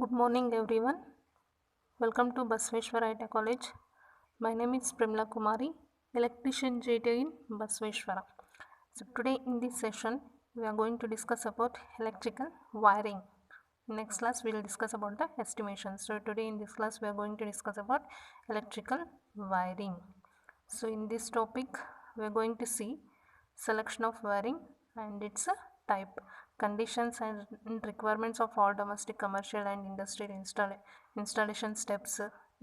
Good morning everyone. Welcome to Basveshwara College. My name is Primla Kumari, electrician JT in Basveshwara. So today in this session we are going to discuss about electrical wiring. Next class we will discuss about the estimation. So today in this class we are going to discuss about electrical wiring. So in this topic we are going to see selection of wiring and its type, conditions and requirements of all domestic, commercial and industrial installation steps,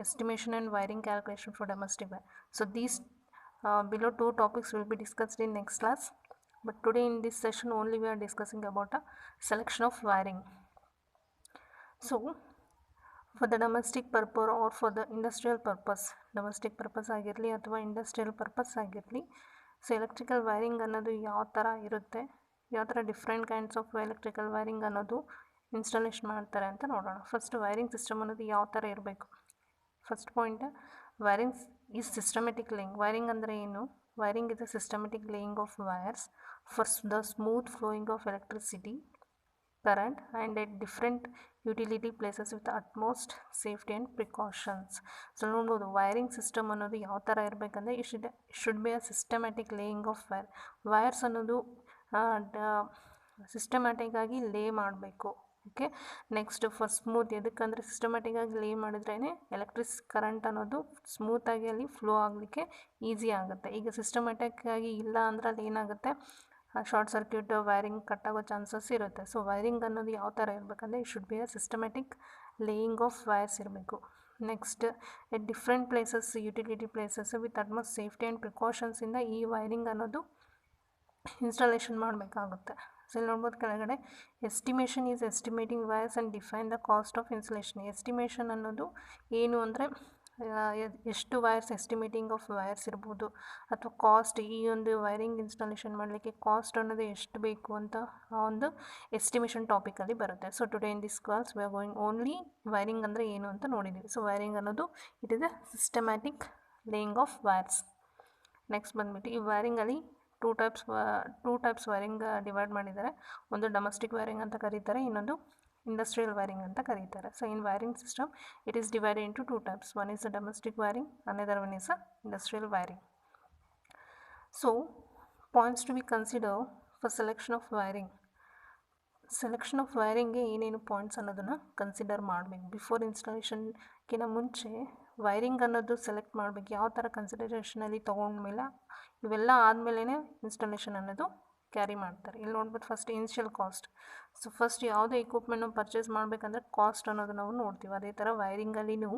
estimation and wiring calculation for domestic wire. So these below two topics will be discussed in next class, but today in this session only we are discussing about a selection of wiring. So for the domestic purpose or for the industrial purpose, domestic purpose ಆಗಿರಲಿ ಅಥವಾ industrial purpose ಆಗಿರಲಿ, so electrical wiring ಅನ್ನೋದು ಯಾವ ಥರ ಇರುತ್ತೆ, ಯಾವ ಥರ different kinds of electrical wiring ಅನ್ನೋದು ಇನ್ಸ್ಟಾಲೇಷನ್ ಮಾಡ್ತಾರೆ ಅಂತ ನೋಡೋಣ. ಫಸ್ಟ್ ವೈರಿಂಗ್ ಸಿಸ್ಟಮ್ ಅನ್ನೋದು ಯಾವ ಥರ ಇರಬೇಕು. First point, wiring is systematic laying. Wiring ಅಂದರೆ ಏನು? Wiring is a systematic laying of wires for the smooth flowing of electricity current and at different utility places with utmost safety and precautions. So ನೋಡ್ಬೋದು wiring system ಅನ್ನೋದು ಯಾವ ಥರ ಇರಬೇಕಂದ್ರೆ should be a systematic laying of wires ಅನ್ನೋದು ಸಿಸ್ಟಮ್ಯಾಟಿಕ್ಕಾಗಿ lay ಮಾಡಬೇಕು. Okay, next for smooth, ಎದಕ್ಕಂದರೆ ಸಿಸ್ಟಮ್ಯಾಟಿಕ್ಕಾಗಿ ಲೇ ಮಾಡಿದ್ರೇ ಎಲೆಕ್ಟ್ರಿಕ್ ಕರೆಂಟ್ ಅನ್ನೋದು ಸ್ಮೂತಾಗಿ ಅಲ್ಲಿ ಫ್ಲೋ ಆಗಲಿಕ್ಕೆ ಈಸಿ ಆಗುತ್ತೆ. ಈಗ ಸಿಸ್ಟಮ್ಯಾಟಿಕ್ಕಾಗಿ ಇಲ್ಲ ಅಂದ್ರೆ ಅಲ್ಲಿ ಏನಾಗುತ್ತೆ, ಶಾರ್ಟ್ ಸರ್ಕ್ಯೂಟ್ ವೈರಿಂಗ್ ಕಟ್ಟಾಗೋ ಚಾನ್ಸಸ್ ಇರುತ್ತೆ. ಸೊ ವೈರಿಂಗ್ ಅನ್ನೋದು ಯಾವ ಥರ ಇರಬೇಕಂದ್ರೆ it should be a systematic laying of wires ಇರಬೇಕು. Next at different places, utility places with utmost safety and ಪ್ರಿಕಾಷನ್ಸಿಂದ ಈ ವೈರಿಂಗ್ ಅನ್ನೋದು ಇನ್ಸ್ಟಾಲೇಷನ್ ಮಾಡಬೇಕಾಗುತ್ತೆ. ಸೊ ಇಲ್ಲಿ ನೋಡ್ಬೋದು ಕೆಳಗಡೆ, estimation is estimating wires and define the cost of installation. Estimation ಅನ್ನೋದು ಏನು ಅಂದರೆ ಎಷ್ಟು ವೈರ್ಸ್, ಎಸ್ಟಿಮೇಟಿಂಗ್ ಆಫ್ ವೈರ್ಸ್ ಇರ್ಬೋದು ಅಥವಾ ಕಾಸ್ಟ್, ಈ ಒಂದು ವೈರಿಂಗ್ ಇನ್ಸ್ಟಾಲೇಷನ್ ಮಾಡಲಿಕ್ಕೆ ಕಾಸ್ಟ್ ಅನ್ನೋದು ಎಷ್ಟು ಬೇಕು ಅಂತ ಆ ಒಂದು ಎಸ್ಟಿಮೇಷನ್ ಟಾಪಿಕಲ್ಲಿ ಬರುತ್ತೆ. So today in this class we are going only wiring ಅಂದರೆ ಏನು ಅಂತ ನೋಡಿದ್ದೀವಿ. ಸೊ ವೈರಿಂಗ್ ಅನ್ನೋದು it is A systematic laying of wires. Next ಬಂದ್ಬಿಟ್ಟು ಈ ವೈರಿಂಗಲ್ಲಿ ಟೂ ಟೈಪ್ಸ್ ವೈರಿಂಗ್ ಡಿವೈಡ್ ಮಾಡಿದ್ದಾರೆ. ಒಂದು ಡೊಮೆಸ್ಟಿಕ್ ವೈರಿಂಗ್ ಅಂತ ಕರೀತಾರೆ, ಇನ್ನೊಂದು industrial wiring anta kareeತಾರೆ. So in wiring system it is divided into two types. One is the domestic wiring, another one is the industrial wiring. So points to be considered for selection of wiring. Selection of ವೈರಿಂಗ್ಗೆ ಏನೇನು points ಅನ್ನೋದನ್ನು consider ಮಾಡಬೇಕು. Before ಇನ್ಸ್ಟಾಲೇಷನ್ಗಿಂತ ಮುಂಚೆ wiring ಅನ್ನೋದು select ಮಾಡಬೇಕು. ಯಾವ ಥರ ಕನ್ಸಿಡರೇಷನಲ್ಲಿ ತೊಗೊಂಡ್ಮೇಲೆ ಇವೆಲ್ಲ ಆದಮೇಲೆ ಇನ್ಸ್ಟಾಲೇಷನ್ ಅನ್ನೋದು ಕ್ಯಾರಿ ಮಾಡ್ತಾರೆ. ಇಲ್ಲಿ ನೋಡ್ಬಿಟ್ಟು first initial cost. So first ಯಾವುದೇ ಇಕ್ವಿಪ್ಮೆಂಟ್ನ ಪರ್ಚೇಸ್ ಮಾಡಬೇಕಂದ್ರೆ ಕಾಸ್ಟ್ ಅನ್ನೋದು ನಾವು ನೋಡ್ತೀವಿ. ಅದೇ ಥರ ವೈರಿಂಗಲ್ಲಿನೂ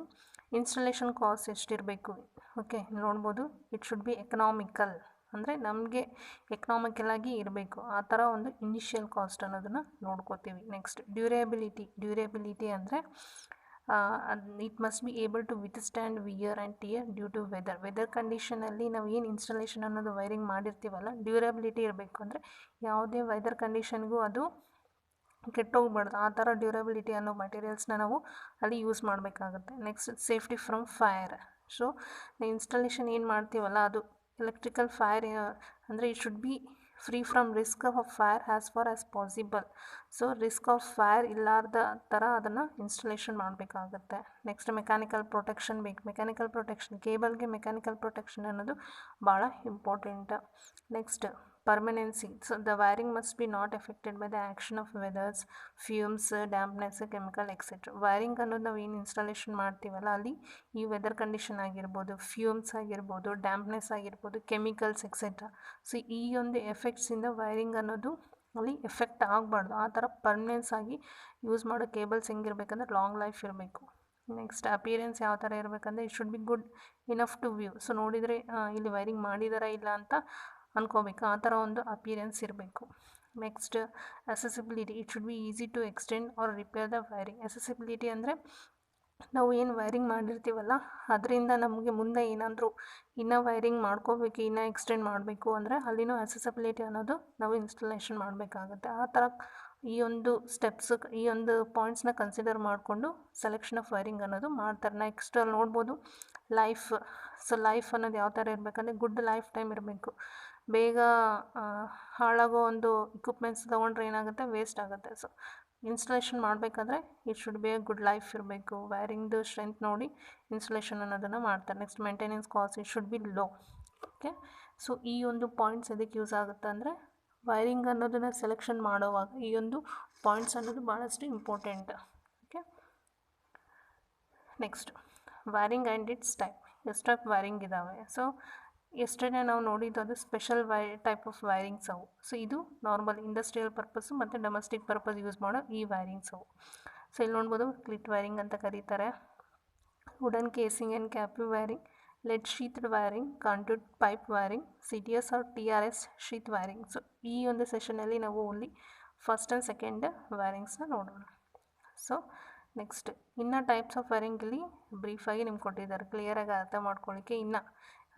ಇನ್ಸ್ಟಾಲೇಷನ್ ಕಾಸ್ಟ್ ಎಷ್ಟಿರಬೇಕು. ಓಕೆ, ನೋಡ್ಬೋದು ಇಟ್ ಶುಡ್ ಬಿ ಎಕನಾಮಿಕಲ್, ಅಂದರೆ ನಮಗೆ ಎಕನಾಮಿಕಲಾಗಿ ಇರಬೇಕು. ಆ ಥರ ಒಂದು ಇನಿಷಿಯಲ್ ಕಾಸ್ಟ್ ಅನ್ನೋದನ್ನು ನೋಡ್ಕೋತೀವಿ. ನೆಕ್ಸ್ಟ್ ಡ್ಯೂರೇಬಿಲಿಟಿ ಅಂದರೆ it must be able to withstand wear and tear due to weather ಕಂಡೀಷನಲ್ಲಿ ನಾವು ಏನು ಇನ್ಸ್ಟಾಲೇಷನ್ ಅನ್ನೋದು ವೈರಿಂಗ್ ಮಾಡಿರ್ತೀವಲ್ಲ, ಡ್ಯೂರೇಬಿಲಿಟಿ ಇರಬೇಕು. ಅಂದರೆ ಯಾವುದೇ ವೆದರ್ ಕಂಡೀಷನ್ಗೂ ಅದು ಕೆಟ್ಟೋಗ್ಬಾರ್ದು, ಆ ಥರ ಡ್ಯೂರೇಬಿಲಿಟಿ ಅನ್ನೋ ಮಟೀರಿಯಲ್ಸ್ನ ನಾವು ಅಲ್ಲಿ ಯೂಸ್ ಮಾಡಬೇಕಾಗುತ್ತೆ. Next safety from fire. So installation ಏನು ಮಾಡ್ತೀವಲ್ಲ ಅದು ಎಲೆಕ್ಟ್ರಿಕಲ್ ಫೈರ್ ಅಂದರೆ it should be free from risk of fire as far as possible. So risk of fire ಇಲ್ಲಾರ್ದ ಥರ ಅದನ್ನು ಇನ್ಸ್ಟಾಲೇಷನ್ ಮಾಡಬೇಕಾಗತ್ತೆ. ನೆಕ್ಸ್ಟ್ ಮೆಕ್ಯಾನಿಕಲ್ ಪ್ರೊಟೆಕ್ಷನ್ ಬೇಕು. ಮೆಕ್ಯಾನಿಕಲ್ ಪ್ರೊಟೆಕ್ಷನ್, ಕೇಬಲ್ಗೆ ಮೆಕ್ಯಾನಿಕಲ್ ಪ್ರೊಟೆಕ್ಷನ್ ಅನ್ನೋದು ಭಾಳ important. Next permanency. So the wiring must be not affected by the action of weathers, fumes, dampness, chemical etcetera. Wiring ಅನ್ನೋದು ನಾವು ಏನು ಇನ್ಸ್ಟಾಲೇಷನ್ ಮಾಡ್ತೀವಲ್ಲ ಅಲ್ಲಿ ಈ ವೆದರ್ ಕಂಡೀಷನ್ ಆಗಿರ್ಬೋದು, ಫ್ಯೂಮ್ಸ್ ಆಗಿರ್ಬೋದು, ಡ್ಯಾಂಪ್ನೆಸ್ ಆಗಿರ್ಬೋದು, ಕೆಮಿಕಲ್ಸ್ ಎಕ್ಸೆಟ್ರಾ. ಸೊ ಈ ಒಂದು ಎಫೆಕ್ಟ್ಸಿಂದ ವೈರಿಂಗ್ ಅನ್ನೋದು ಅಲ್ಲಿ ಎಫೆಕ್ಟ್ ಆಗಬಾರ್ದು. ಆ ಥರ ಪರ್ಮನೆನ್ಸ್ ಆಗಿ ಯೂಸ್ ಮಾಡೋ ಕೇಬಲ್ಸ್ ಹೆಂಗಿರ್ಬೇಕಂದ್ರೆ ಲಾಂಗ್ ಲೈಫ್ ಇರಬೇಕು. ನೆಕ್ಸ್ಟ್ ಅಪಿಯರೆನ್ಸ್ ಯಾವ ಥರ ಇರಬೇಕಂದ್ರೆ it should be good enough to view. So ನೋಡಿದರೆ ಇಲ್ಲಿ ವೈರಿಂಗ್ ಮಾಡಿದಾರಾ ಇಲ್ಲ ಅಂತ ಅನ್ಕೋಬೇಕು, ಆ ಥರ ಒಂದು ಅಪಿಯರೆನ್ಸ್ ಇರಬೇಕು. Next accessibility. It should be easy to extend or repair the wiring. Accessibility ಅಂದರೆ ನಾವು ಏನು ವೈರಿಂಗ್ ಮಾಡಿರ್ತೀವಲ್ಲ ಅದರಿಂದ ನಮಗೆ ಮುಂದೆ ಏನಾದರೂ ಇನ್ನೂ ವೈರಿಂಗ್ ಮಾಡ್ಕೋಬೇಕು, ಇನ್ನೂ ಎಕ್ಸ್ಟೆಂಡ್ ಮಾಡಬೇಕು ಅಂದರೆ ಅಲ್ಲಿನೂ ಅಸೆಸಿಬಿಲಿಟಿ ಅನ್ನೋದು ನಾವು ಇನ್ಸ್ಟಾಲೇಷನ್ ಮಾಡಬೇಕಾಗುತ್ತೆ. ಆ ಥರ ಈ ಒಂದು ಸ್ಟೆಪ್ಸ್, ಈ ಒಂದು ಪಾಯಿಂಟ್ಸ್ನ ಕನ್ಸಿಡರ್ ಮಾಡಿಕೊಂಡು ಸೆಲೆಕ್ಷನ್ ಆಫ್ ವೈರಿಂಗ್ ಅನ್ನೋದು ಮಾಡ್ತಾರೆ. ನೆಕ್ಸ್ಟ್ ಅಲ್ಲಿ ನೋಡ್ಬೋದು ಲೈಫ್. ಸೊ ಲೈಫ್ ಅನ್ನೋದು ಯಾವ ಥರ ಇರಬೇಕಂದ್ರೆ ಗುಡ್ ಲೈಫ್ ಟೈಮ್ ಇರಬೇಕು. ಬೇಗ ಹಾಳಾಗೋ ಒಂದು ಇಕ್ವಿಪ್ಮೆಂಟ್ಸ್ ತೊಗೊಂಡ್ರೆ ಏನಾಗುತ್ತೆ, ವೇಸ್ಟ್ ಆಗುತ್ತೆ. ಸೊ ಇನ್ಸ್ಟಾಲೇಷನ್ ಮಾಡಬೇಕಾದ್ರೆ it should B A good life ಇರಬೇಕು, ವೈರಿಂಗ್ದು ಸ್ಟ್ರೆಂತ್ ನೋಡಿ ಇನ್ಸ್ಟಾಲೇಷನ್ ಅನ್ನೋದನ್ನು ಮಾಡ್ತಾರೆ. Next maintenance cost it should B low. Okay, so ಈ ಒಂದು ಪಾಯಿಂಟ್ಸ್ ಎದಕ್ಕೆ ಯೂಸ್ ಆಗುತ್ತೆ ಅಂದರೆ ವೈರಿಂಗ್ ಅನ್ನೋದನ್ನು ಸೆಲೆಕ್ಷನ್ ಮಾಡೋವಾಗ ಈ ಒಂದು ಪಾಯಿಂಟ್ಸ್ ಅನ್ನೋದು ಭಾಳಷ್ಟು important. Okay, next wiring and it's type. ಎಷ್ಟು ಟೈಪ್ ವೈರಿಂಗ್ ಇದ್ದಾವೆ? ಸೊ ಎಸ್ಟರ್ಡೇ ನಾವು ನೋಡಿದ್ದು ಅದು ಸ್ಪೆಷಲ್ ಟೈಪ್ ಆಫ್ ವೈರಿಂಗ್ಸ್ ಅವು. ಸೊ ಇದು ನಾರ್ಮಲ್ ಇಂಡಸ್ಟ್ರಿಯಲ್ ಪರ್ಪಸ್ಸು ಮತ್ತು ಡೊಮೆಸ್ಟಿಕ್ ಪರ್ಪಸ್ ಯೂಸ್ ಮಾಡೋ ಈ ವೈರಿಂಗ್ಸ್ ಅವು. ಸೊ ಇಲ್ಲಿ ನೋಡ್ಬೋದು ಕ್ಲಿಟ್ ವೈರಿಂಗ್ ಅಂತ ಕರೀತಾರೆ, wooden casing and capping wiring, lead sheathed wiring, conduit pipe wiring, CTS or TRS sheath wiring. So ಈ ಒಂದು ಸೆಷನಲ್ಲಿ ನಾವು ಓನ್ಲಿ ಫಸ್ಟ್ ಆ್ಯಂಡ್ ಸೆಕೆಂಡ್ ವೈರಿಂಗ್ಸ್ನ ನೋಡೋಣ. ಸೊ ನೆಕ್ಸ್ಟ್ ಇನ್ನು ಟೈಪ್ಸ್ ಆಫ್ ವೈರಿಂಗಲ್ಲಿ ಬ್ರೀಫಾಗಿ ನಿಮ್ಗೆ ಕೊಟ್ಟಿದ್ದಾರೆ, ಕ್ಲಿಯರಾಗಿ ಅರ್ಥ ಮಾಡ್ಕೊಳ್ಳಿಕ್ಕೆ. ಇನ್ನು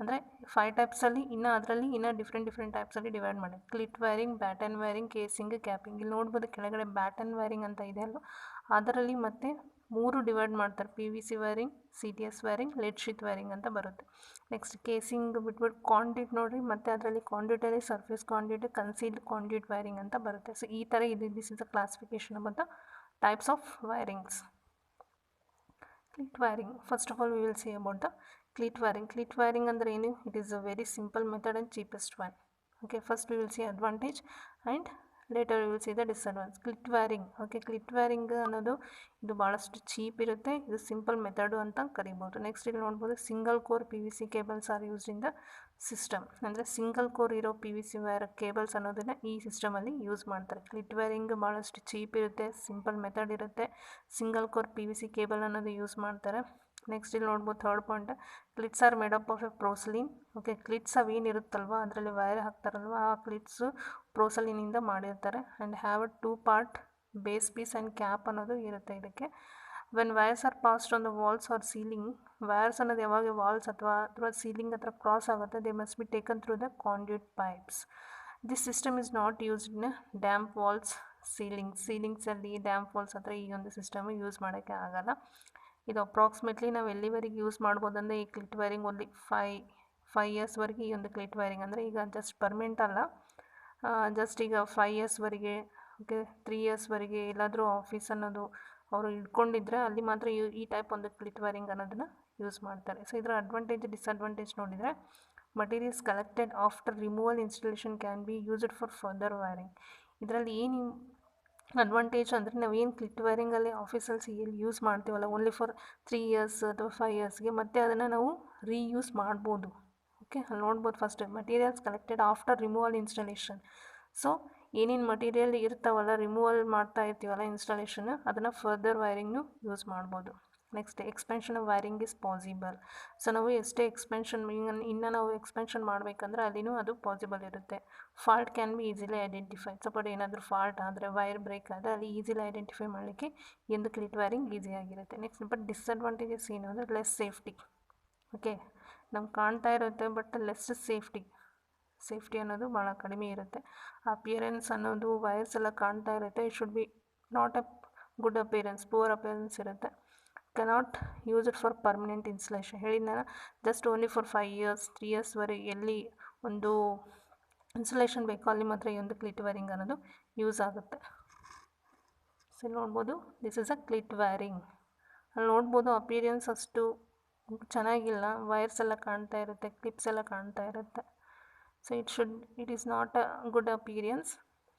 ಅಂದರೆ 5 ಟೈಪ್ಸಲ್ಲಿ ಅದರಲ್ಲಿ ಡಿಫ್ರೆಂಟ್ ಟೈಪ್ಸಲ್ಲಿ ಡಿವೈಡ್ ಮಾಡಿ. Cleat wiring, batten wiring, casing, capping. ಇಲ್ಲಿ ನೋಡ್ಬೋದು ಕೆಳಗಡೆ ಬ್ಯಾಟನ್ ವೈರಿಂಗ್ ಅಂತ ಇದೆ ಅಲ್ಲ, ಅದರಲ್ಲಿ ಮತ್ತೆ 3 ಡಿವೈಡ್ ಮಾಡ್ತಾರೆ. PVC wiring, CTS wiring, lead sheath wiring ಅಂತ ಬರುತ್ತೆ. ನೆಕ್ಸ್ಟ್ ಕೇಸಿಂಗ್ ಬಿಟ್ಬಿಟ್ಟು ಕಾಂಡ್ಯೂಟ್ ನೋಡಿರಿ, ಮತ್ತು ಅದರಲ್ಲಿ ಕಾಂಡ್ಯೂಟಲ್ಲಿ surface conduit, concealed conduit wiring ಅಂತ ಬರುತ್ತೆ. ಸೊ ಈ ಥರ this is the classification about the types of wirings. Clit wiring. First of all, we will see about the clit wiring. Clit wiring ಅಂದರೆ ಏನು? It is a very simple method and cheapest one. Okay, first we will see advantage and later we will see the disadvantage. Clit wiring. Okay, clit wiring ಅನ್ನೋದು ಇದು ಭಾಳಷ್ಟು cheap ಇರುತ್ತೆ, ಇದು simple method ಅಂತ ಕರಿಬೋದು. Next ಇಲ್ಲಿ ನೋಡ್ಬೋದು single core PVC cables are used in the system. ಅಂದರೆ ಸಿಂಗಲ್ ಕೋರ್ ಇರೋ PVC ವೈರ್ ಕೇಬಲ್ಸ್ ಅನ್ನೋದನ್ನು ಈ ಸಿಸ್ಟಮಲ್ಲಿ ಯೂಸ್ ಮಾಡ್ತಾರೆ. ಕ್ಲಿಟ್ ವೈರಿಂಗ್ ಭಾಳಷ್ಟು ಚೀಪ್ ಇರುತ್ತೆ, ಸಿಂಪಲ್ ಮೆಥಡ್ ಇರುತ್ತೆ, ಸಿಂಗಲ್ ಕೋರ್ PVC ಕೇಬಲ್ ಅನ್ನೋದು ಯೂಸ್ ಮಾಡ್ತಾರೆ. ನೆಕ್ಸ್ಟ್ ಇಲ್ಲಿ ನೋಡ್ಬೋದು third point, cleats are made up of a porcelain. Okay, cleats ಅವೇನಿರುತ್ತಲ್ವ ಅದರಲ್ಲಿ ವೈರ್ ಹಾಕ್ತಾರಲ್ವ ಆ ಕ್ಲಿಟ್ಸು ಪ್ರೋಸಲಿನಿಂದ ಮಾಡಿರ್ತಾರೆ. And have a 2 part base piece and cap ಅನ್ನೋದು ಇರುತ್ತೆ ಇದಕ್ಕೆ. When wires are passed on the walls or ceiling, wires ಅನ್ನೋದು ಯಾವಾಗ ವಾಲ್ಸ್ ಅಥವಾ ಸೀಲಿಂಗ್ ಹತ್ರ ಕ್ರಾಸ್ ಆಗುತ್ತೆ, they must be taken through the conduit pipes. This system is not used in damp walls, ಸೀಲಿಂಗ್ಸಲ್ಲಿ damp walls ಹತ್ರ ಈ ಒಂದು system use ಮಾಡೋಕ್ಕೆ ಆಗಲ್ಲ. ಇದು ಅಪ್ರಾಕ್ಸಿಮೇಟ್ಲಿ ನಾವು ಎಲ್ಲಿವರೆಗೆ ಯೂಸ್ ಮಾಡ್ಬೋದಂದರೆ ಈ ಕ್ಲಿಟ್ ವೈರಿಂಗ್ ಓನ್ಲಿ 5 ಇಯರ್ಸ್ವರೆಗೆ ಈ ಒಂದು ಕ್ಲಿಟ್ ವೈರಿಂಗ್. ಅಂದರೆ ಈಗ ಜಸ್ಟ್ ಪರ್ಮನೆಂಟ್ ಅಲ್ಲ, ಜಸ್ಟ್ ಈಗ 5 ಇಯರ್ಸ್ವರೆಗೆ, ಓಕೆ 3 ಇಯರ್ಸ್ವರೆಗೆ ಎಲ್ಲಾದರೂ ಆಫೀಸ್ ಅನ್ನೋದು ಅವರು ಇಟ್ಕೊಂಡಿದ್ರೆ ಅಲ್ಲಿ ಮಾತ್ರ ಈ ಟೈಪ್ ಒಂದು ಕ್ಲಿಟ್ ವೈರಿಂಗ್ ಅನ್ನೋದನ್ನು ಯೂಸ್ ಮಾಡ್ತಾರೆ. ಸೊ ಇದರ ಅಡ್ವಾಂಟೇಜ್ ಡಿಸ್ಅಡ್ವಾಂಟೇಜ್ ನೋಡಿದರೆ, materials collected after removal installation can be used for further wiring. ಇದರಲ್ಲಿ ಏನು ಅಡ್ವಾಂಟೇಜ್ ಅಂದರೆ ನಾವೇನು ಕ್ಲಿಟ್ ವೈರಿಂಗಲ್ಲಿ ಆಫೀಸಲ್ಲಿ ಎಲ್ಲಿ ಯೂಸ್ ಮಾಡ್ತೀವಲ್ಲ ಓನ್ಲಿ ಫಾರ್ 3 ಇಯರ್ಸ್ ಅಥವಾ 5 ಇಯರ್ಸ್ಗೆ, ಮತ್ತು ಅದನ್ನು ನಾವು ರೀಯೂಸ್ ಮಾಡ್ಬೋದು. ಓಕೆ, ಅಲ್ಲಿ ನೋಡ್ಬೋದು first materials collected after removal installation. So ಏನೇನು ಮಟೀರಿಯಲ್ ಇರ್ತಾವಲ್ಲ ರಿಮೂವಲ್ ಮಾಡ್ತಾ ಇರ್ತೀವಲ್ಲ ಇನ್ಸ್ಟಾಲೇಷನ್, ಅದನ್ನು ಫರ್ದರ್ ವೈರಿಂಗ್ನು ಯೂಸ್ ಮಾಡ್ಬೋದು. Next expansion of wiring is possible. So ನಾವು ಎಷ್ಟೇ ಎಕ್ಸ್ಪೆನ್ಷನ್ ಇನ್ನು ನಾವು ಎಕ್ಸ್ಪೆನ್ಷನ್ ಮಾಡಬೇಕಂದ್ರೆ ಅಲ್ಲಿನೂ ಅದು ಪಾಸಿಬಲ್ ಇರುತ್ತೆ. Fault can be easily identify. Support ಏನಾದರೂ ಫಾಲ್ಟ್ ಆದರೆ ವೈರ್ ಬ್ರೇಕ್ ಆದರೆ ಅಲ್ಲಿ ಈಸಿಲಿ ಐಡೆಂಟಿಫೈ ಮಾಡಲಿಕ್ಕೆ ಎಂದು ಕ್ಲಿಟ್ ವೈರಿಂಗ್ ಈಸಿಯಾಗಿರುತ್ತೆ. ನೆಕ್ಸ್ಟ್ ಬಟ್ ಡಿಸ್ಅಡ್ವಾಂಟೇಜಸ್ ಏನು ಅಂದರೆ ಲೆಸ್ ಸೇಫ್ಟಿ. ಓಕೆ, ನಮ್ಗೆ ಕಾಣ್ತಾ ಇರುತ್ತೆ ಬಟ್ ಲೆಸ್ ಸೇಫ್ಟಿ ಅನ್ನೋದು ಭಾಳ ಕಡಿಮೆ ಇರುತ್ತೆ. ಅಪಿಯರೆನ್ಸ್ ಅನ್ನೋದು ವೈರ್ಸ್ ಎಲ್ಲ ಕಾಣ್ತಾ ಇರುತ್ತೆ, it should be not a good appearance, poor appearance ಇರುತ್ತೆ. Cannot use it for permanent installation. ಹೇಳಿದ್ನಲ್ಲ ಜಸ್ಟ್ ಓನ್ಲಿ ಫಾರ್ 5 ಇಯರ್ಸ್ 3 ಇಯರ್ಸ್ವರೆಗೆ ಎಲ್ಲಿ ಒಂದು ಇನ್ಸ್ಟಾಲೇಷನ್ ಬೇಕೋ ಅಲ್ಲಿ ಮಾತ್ರ ಈ ಒಂದು ಕ್ಲಿಟ್ ವೈರಿಂಗ್ ಅನ್ನೋದು ಯೂಸ್ ಆಗುತ್ತೆ. ಸೊ ನೋಡ್ಬೋದು this is a cleat wiring. ಅಲ್ಲಿ ನೋಡ್ಬೋದು ಅಪಿಯರೆನ್ಸ್ ಅಷ್ಟು ಚೆನ್ನಾಗಿಲ್ಲ, ವೈರ್ಸ್ ಎಲ್ಲ ಕಾಣ್ತಾ ಇರುತ್ತೆ, ಕ್ಲಿಪ್ಸ್ ಎಲ್ಲ ಕಾಣ್ತಾ ಇರುತ್ತೆ. So it is not a good appearance.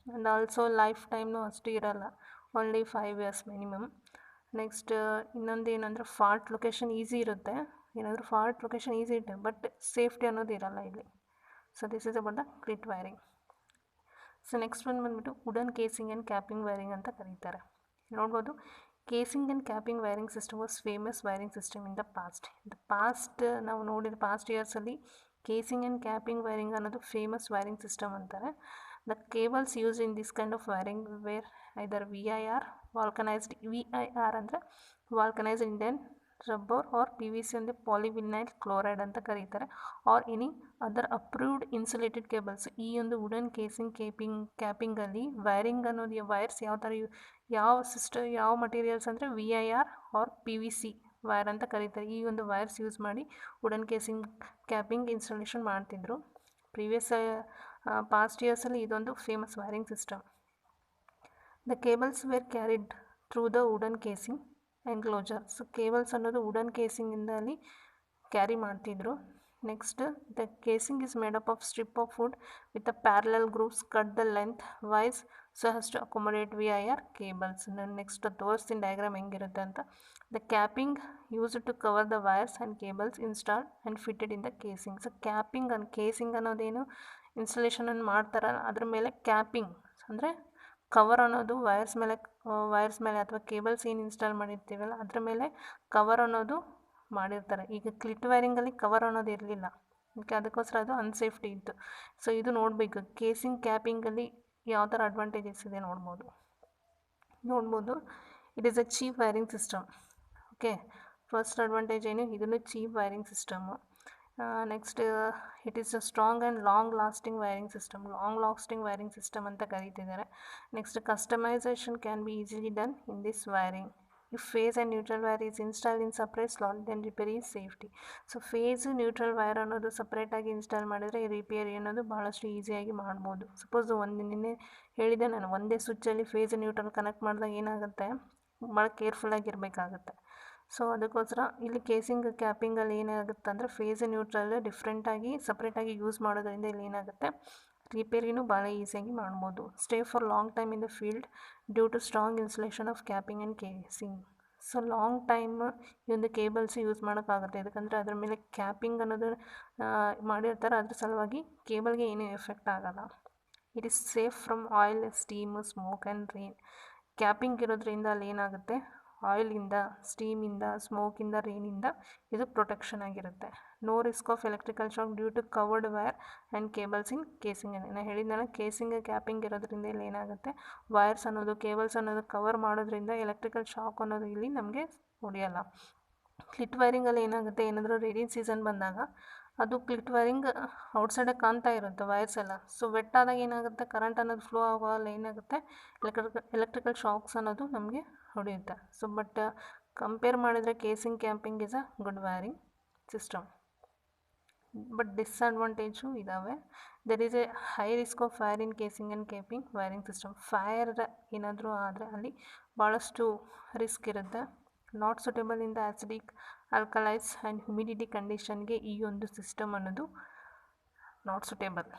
And also life ಟೈಮ್ನು ಅಷ್ಟು ಇರಲ್ಲ, ಓನ್ಲಿ 5 ಇಯರ್ಸ್ ಮಿನಿಮಮ್. ನೆಕ್ಸ್ಟ್ ಇನ್ನೊಂದು ಏನಂದರೆ ಫಾಲ್ಟ್ ಲೊಕೇಶನ್ ಈಸಿ ಇರುತ್ತೆ, ಏನಾದರೂ ಫಾಲ್ಟ್ ಲೊಕೇಶನ್ ಈಸಿ ಇರುತ್ತೆ ಬಟ್ ಸೇಫ್ಟಿ ಅನ್ನೋದು ಇರಲ್ಲ ಇಲ್ಲಿ. So this is about the cleat wiring. So next ಒಂದು ಬಂದುಬಿಟ್ಟು wooden casing and capping wiring ಅಂತ ಕರೀತಾರೆ. ನೋಡ್ಬೋದು casing and capping wiring system was famous wiring system in the past. ನಾವು ನೋಡಿದ ಪಾಸ್ಟ್ ಇಯರ್ಸಲ್ಲಿ ಕೇಸಿಂಗ್ ಆ್ಯಂಡ್ ಕ್ಯಾಪಿಂಗ್ ವೈರಿಂಗ್ ಅನ್ನೋದು famous wiring system ಅಂತಾರೆ. The cables use in this kind of wiring where either VIR vulcanized. VIR ಅಂದರೆ vulcanised Indian rubber or PVC ಅಂದರೆ polyvinyl chloride ಅಂತ ಕರೀತಾರೆ, or any other approved insulated cables. ಈ ಒಂದು wooden casing ಕ್ಯಾಪಿಂಗಲ್ಲಿ wiring ಅನ್ನೋದು wires ಯಾವ ಮಟೀರಿಯಲ್ಸ್ ಅಂದರೆ VIR ಆರ್ PVC ವೈರ್ ಅಂತ ಕರೀತಾರೆ. ಈ ಒಂದು ವೈರ್ಸ್ ಯೂಸ್ ಮಾಡಿ ವುಡನ್ ಕೇಸಿಂಗ್ ಕ್ಯಾಪಿಂಗ್ ಇನ್ಸ್ಟಾಲೇಷನ್ ಮಾಡ್ತಿದ್ರು. ಪಾಸ್ಟ್ ಇಯರ್ಸಲ್ಲಿ ಇದೊಂದು famous wiring system. The cables were carried through the wooden casing enclosure. So cables ಅನ್ನೋದು ವುಡನ್ ಕೇಸಿಂಗಿಂದ ಅಲ್ಲಿ ಕ್ಯಾರಿ ಮಾಡ್ತಿದ್ರು. Next, the casing is made up of strip of wood with a parallel grooves cut the length wise so has to accommodate VIR cables. Next ತೋರಿಸ್ತೀನಿ diagram ಹೆಂಗಿರುತ್ತೆ ಅಂತ. The capping used to cover the wires and cables installed and fitted in the casing. So capping and casing ಅನ್ನೋದೇನು ಇನ್ಸ್ಟಾಲೇಷನನ್ನು ಮಾಡ್ತಾರಲ್ಲ ಅದ್ರ ಮೇಲೆ capping ಅಂದರೆ cover ಅನ್ನೋದು ವೈರ್ಸ್ ಮೇಲೆ ಅಥವಾ ಕೇಬಲ್ಸ್ ಏನು ಇನ್ಸ್ಟಾಲ್ ಮಾಡಿರ್ತೀವಲ್ಲ ಅದ್ರ ಮೇಲೆ ಕವರ್ ಅನ್ನೋದು ಮಾಡಿರ್ತಾರೆ. ಈಗ ಕ್ಲಿಟ್ ವೈರಿಂಗಲ್ಲಿ ಕವರ್ ಅನ್ನೋದು ಇರಲಿಲ್ಲ, ಓಕೆ, ಅದಕ್ಕೋಸ್ಕರ ಅದು ಅನ್ಸೇಫ್ಟಿ ಇತ್ತು. ಸೊ ಇದು ನೋಡಬೇಕು ಕೇಸಿಂಗ್ ಕ್ಯಾಪಿಂಗಲ್ಲಿ ಯಾವ ಥರ ಅಡ್ವಾಂಟೇಜಸ್ ಇದೆ ನೋಡ್ಬೋದು. It is a cheap wiring system. Okay, first advantage ಏನು, ಇದನ್ನು cheap wiring system. Next, it is a strong and long lasting wiring system ಅಂತ ಕರೀತಿದ್ದಾರೆ. Next, customisation can be easily done in this wiring. If phase and neutral wire is install in separate slot then repair is safety. So phase neutral wire ಅನ್ನೋದು ಸಪ್ರೇಟಾಗಿ install ಮಾಡಿದರೆ repair ಅನ್ನೋದು ಭಾಳಷ್ಟು ಈಸಿಯಾಗಿ ಮಾಡ್ಬೋದು. Suppose ನಿನ್ನೆ ಹೇಳಿದೆ ನಾನು, ಒಂದೇ ಸ್ವಿಚ್ಚಲ್ಲಿ ಫೇಸ್ ನ್ಯೂಟ್ರಲ್ ಕನೆಕ್ಟ್ ಮಾಡಿದಾಗ ಏನಾಗುತ್ತೆ, ಭಾಳ ಕೇರ್ಫುಲ್ಲಾಗಿರಬೇಕಾಗುತ್ತೆ. ಸೊ ಅದಕ್ಕೋಸ್ಕರ ಇಲ್ಲಿ ಕೇಸಿಂಗ್ ಕ್ಯಾಪಿಂಗಲ್ಲಿ ಏನಾಗುತ್ತೆ ಅಂದರೆ ಫೇಸ್ ನ್ಯೂಟ್ರಲ್ ಡಿಫ್ರೆಂಟಾಗಿ ಸಪ್ರೇಟಾಗಿ ಯೂಸ್ ಮಾಡೋದ್ರಿಂದ ಇಲ್ಲಿ ಏನಾಗುತ್ತೆ, ರಿಪೇರಿನೂ ಭಾಳ ಈಸಿಯಾಗಿ ಮಾಡ್ಬೋದು. Stay for long time in the field due to strong insulation of capping and casing. So long time ಈ ಒಂದು ಕೇಬಲ್ಸ್ ಯೂಸ್ ಮಾಡೋಕ್ಕಾಗುತ್ತೆ, ಯಾಕಂದರೆ ಅದ್ರ ಮೇಲೆ ಕ್ಯಾಪಿಂಗ್ ಅನ್ನೋದು ಮಾಡಿರ್ತಾರೆ, ಅದ್ರ ಸಲುವಾಗಿ ಕೇಬಲ್ಗೆ ಏನೂ ಎಫೆಕ್ಟ್ ಆಗೋಲ್ಲ. It is safe from oil, steam, smoke and rain. Capping ಇರೋದ್ರಿಂದ ಅಲ್ಲಿ ಏನಾಗುತ್ತೆ, ಆಯಿಲಿಂದ, ಸ್ಟೀಮಿಂದ, ಸ್ಮೋಕಿಂದ, ರೈನಿಂದ ಇದು ಪ್ರೊಟೆಕ್ಷನ್ ಆಗಿರುತ್ತೆ. No risk of electrical shock due to covered wire and cables in casing. ನಾನು ಹೇಳಿದ್ನಲ್ಲ, ಕೇಸಿಂಗ್ ಕ್ಯಾಪಿಂಗ್ ಇರೋದ್ರಿಂದ ಇಲ್ಲಿ ಏನಾಗುತ್ತೆ, ವೈರ್ಸ್ ಅನ್ನೋದು ಕೇಬಲ್ಸ್ ಅನ್ನೋದು ಕವರ್ ಮಾಡೋದ್ರಿಂದ ಎಲೆಕ್ಟ್ರಿಕಲ್ ಶಾಕ್ ಅನ್ನೋದು ಇಲ್ಲಿ ನಮಗೆ ಹೊಡೆಯಲ್ಲ. ಕ್ಲಿಟ್ ವೈರಿಂಗಲ್ಲಿ ಏನಾಗುತ್ತೆ, ಏನಾದರೂ ರೈನಿಂಗ್ ಸೀಸನ್ ಬಂದಾಗ ಅದು ಕ್ಲಿಟ್ ವೈರಿಂಗ್ ಔಟ್ಸೈಡಾಗಿ ಕಾಣ್ತಾ ಇರುತ್ತೆ ವೈರ್ಸ್ ಎಲ್ಲ. ಸೊ ವೆಟ್ ಆದಾಗ ಏನಾಗುತ್ತೆ, ಕರೆಂಟ್ ಅನ್ನೋದು ಫ್ಲೋ ಆಗೋಲ್ಲ, ಏನಾಗುತ್ತೆ, ಎಲೆಕ್ಟ್ರಿಕಲ್ ಶಾಕ್ಸ್ ಅನ್ನೋದು ನಮಗೆ ಹೊಡೆಯುತ್ತೆ. ಸೊ ಬಟ್ ಕಂಪೇರ್ ಮಾಡಿದರೆ casing capping is a good wiring system. But disadvantage ಇದ್ದಾವೆ. There is a high risk of fire in casing and capping wiring system. Fire ಏನಾದರೂ ಆದರೆ ಅಲ್ಲಿ ಭಾಳಷ್ಟು ರಿಸ್ಕ್ ಇರುತ್ತೆ. Not suitable in the acidic, alkalise and humidity ಕಂಡೀಷನ್ಗೆ ಈ ಒಂದು system ಅನ್ನೋದು ನಾಟ್ ಸೂಟೇಬಲ್.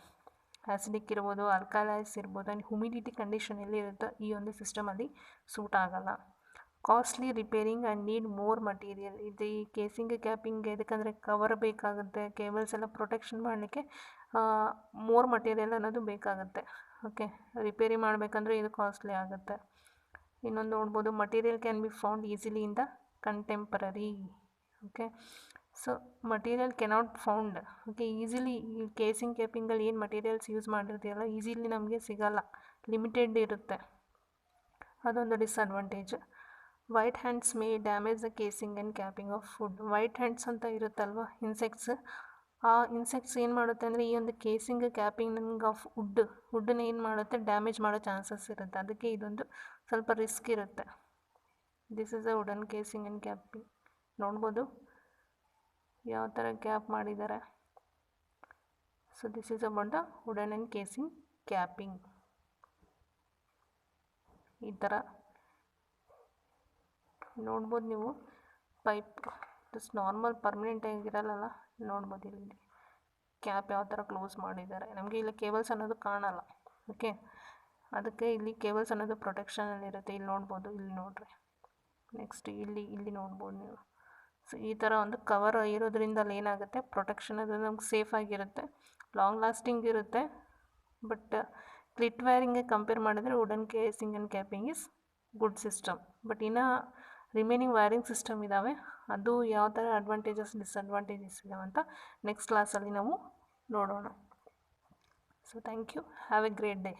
ಆ್ಯಸಿಡಿಕ್ ಇರ್ಬೋದು, ಆಲ್ಕಲೈಸ್ ಇರ್ಬೋದು, ಆ್ಯಂಡ್ ಹ್ಯುಮಿಡಿಟಿ ಕಂಡೀಷನ್ ಎಲ್ಲಿ ಇರುತ್ತೋ ಈ ಒಂದು ಸಿಸ್ಟಮಲ್ಲಿ ಸೂಟ್ ಆಗೋಲ್ಲ. Costly repairing and need more material. ಇದು ಈ ಕೇಸಿಂಗ್ ಕ್ಯಾಪಿಂಗ್ ಯಾಕಂದರೆ ಕವರ್ ಬೇಕಾಗುತ್ತೆ, ಕೇಬಲ್ಸ್ ಎಲ್ಲ ಪ್ರೊಟೆಕ್ಷನ್ ಮಾಡಲಿಕ್ಕೆ ಮೋರ್ ಮಟೀರಿಯಲ್ ಅನ್ನೋದು ಬೇಕಾಗುತ್ತೆ. ಓಕೆ, ರಿಪೇರಿ ಮಾಡಬೇಕಂದ್ರೆ ಇದು ಕಾಸ್ಟ್ಲಿ ಆಗುತ್ತೆ. ಇನ್ನೊಂದು ನೋಡ್ಬೋದು, material can be found easily in the contemporary. Okay, so material cannot found. Okay, easily ಈ ಕೇಸಿಂಗ್ ಕ್ಯಾಪಿಂಗಲ್ಲಿ ಏನು ಮಟೀರಿಯಲ್ಸ್ ಯೂಸ್ ಮಾಡಿರ್ತೀವಲ್ಲ ಈಸಿಲಿ ನಮಗೆ ಸಿಗೋಲ್ಲ, ಲಿಮಿಟೆಡ್ ಇರುತ್ತೆ, ಅದೊಂದು disadvantage. White hands May damage the casing and capping of food. White hands ಅಂತ ಇರುತ್ತಲ್ವ, insects, ಆ ಇನ್ಸೆಕ್ಟ್ಸ್ ಏನು ಮಾಡುತ್ತೆ ಅಂದರೆ ಈ ಒಂದು ಕೇಸಿಂಗ್ ಕ್ಯಾಪಿಂಗ್ ಆಫ್ ವುಡ್ಡನ್ನ ಏನು ಮಾಡುತ್ತೆ, ಡ್ಯಾಮೇಜ್ ಮಾಡೋ ಚಾನ್ಸಸ್ ಇರುತ್ತೆ. ಅದಕ್ಕೆ ಇದೊಂದು ಸ್ವಲ್ಪ ರಿಸ್ಕ್ ಇರುತ್ತೆ. This is a wooden casing and capping. ನೋಡ್ಬೋದು ಯಾವ ಥರ ಕ್ಯಾಪ್ ಮಾಡಿದ್ದಾರೆ. So this is about the wooden and casing capping. ಈ ಥರ ನೋಡ್ಬೋದು ನೀವು. ಪೈಪ್ ಜಸ್ಟ್ ನಾರ್ಮಲ್ ಪರ್ಮನೆಂಟ್ ಆಗಿರಲ್ಲ, ನೋಡ್ಬೋದು ಇಲ್ಲಿ ಕ್ಯಾಪ್ ಯಾವ ಥರ ಕ್ಲೋಸ್ ಮಾಡಿದ್ದಾರೆ. ನಮಗೆ ಇಲ್ಲಿ ಕೇಬಲ್ಸ್ ಅನ್ನೋದು ಕಾಣಲ್ಲ. ಓಕೆ, ಅದಕ್ಕೆ ಇಲ್ಲಿ ಕೇಬಲ್ಸ್ ಅನ್ನೋದು ಪ್ರೊಟೆಕ್ಷನಲ್ಲಿರುತ್ತೆ. ಇಲ್ಲಿ ನೋಡ್ಬೋದು, ಇಲ್ಲಿ ನೋಡ್ರಿ. ನೆಕ್ಸ್ಟ್ ಇಲ್ಲಿ ನೋಡ್ಬೋದು ನೀವು. ಸೊ ಈ ಥರ ಒಂದು ಕವರ್ ಇರೋದ್ರಿಂದ ಅಲ್ಲಿ ಏನಾಗುತ್ತೆ, ಪ್ರೊಟೆಕ್ಷನ್ ಅದು ನಮ್ಗೆ ಸೇಫ್ ಆಗಿರುತ್ತೆ, ಲಾಂಗ್ ಲಾಸ್ಟಿಂಗ್ ಇರುತ್ತೆ. ಬಟ್ ಕ್ಲಿಟ್ ವೈರಿಂಗ್ಗೆ ಕಂಪೇರ್ ಮಾಡಿದರೆ wooden casing and capping is good system. But ಇನ್ನು ರಿಮೈನಿಂಗ್ ವೈರಿಂಗ್ ಸಿಸ್ಟಮ್ ಇದ್ದಾವೆ, ಅದು ಯಾವ ಥರ ಅಡ್ವಾಂಟೇಜಸ್ ಡಿಸ್ಅಡ್ವಾಂಟೇಜಸ್ ಇದ್ದಾವೆ ಅಂತ ನೆಕ್ಸ್ಟ್ ಕ್ಲಾಸಲ್ಲಿ ನಾವು ನೋಡೋಣ. So thank you, have a great day.